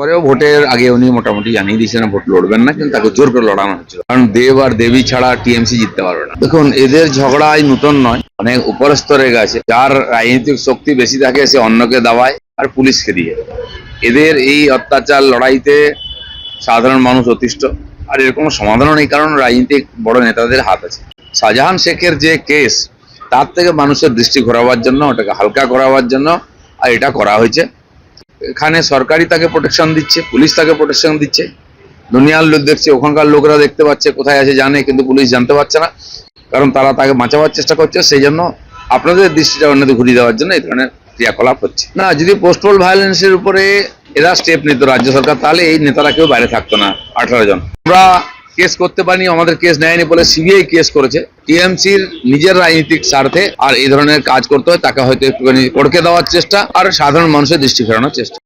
গতবারেও ভোটের আগে উনি মোটামুটি জানিয়ে দিয়েছেন ভোট লড়বেন না, কিন্তু তাকে জোর করে লড়ানো হচ্ছিল, কারণ দেব আর দেবী ছাড়া টিএমসি জিততে পারবে না। দেখুন, এদের ঝগড়া এই নতুন নয়, অনেক উপর স্তরে গেছে। যার রাজনৈতিক শক্তি বেশি থাকে সে অন্যকে দাবায় আর পুলিশকে দিয়ে। এদের এই অত্যাচার লড়াইতে সাধারণ মানুষ অতিষ্ঠ, আর এর কোনো সমাধানও নেই, কারণ রাজনৈতিক বড় নেতাদের হাত আছে। শাহজাহান শেখের যে কেস, তার থেকে মানুষের দৃষ্টি ঘোরাবার জন্য, ওটাকে হালকা করাবার জন্য আর এটা করা হয়েছে। এখানে সরকারি তাকে প্রোটেকশন দিচ্ছে, পুলিশ তাকে প্রোটেকশন দিচ্ছে, দুনিয়ার লোক দেখছে, ওখানকার লোকরা দেখতে পাচ্ছে কোথায় আছে জানে, কিন্তু পুলিশ জানতে পারছে না, কারণ তারা তাকে বাঁচাবার চেষ্টা করছে। সেই জন্য আপনাদের দৃষ্টিটা অন্যদিকে ঘুরিয়ে দেওয়ার জন্য এই ধরনের ক্রিয়াকলাপ হচ্ছে। না, যদি পোস্টাল ভায়োলেন্সের উপরে এরা স্টেপ নিত রাজ্য সরকার, তাহলে এই নেতারা কেউ বাইরে থাকতো না। 18 জন আমরা কেস করতে পারিনি, আমাদের কেস নেয়নি বলে সিবিআই কেস করেছে। টিএমসির নিজের রাজনৈতিক স্বার্থে আর এই ধরনের কাজ করতে হয়, তাকে হয়তো একটুখানি কড়কে দেওয়ার চেষ্টা আর সাধারণ মানুষের দৃষ্টি ফেরানোর চেষ্টা।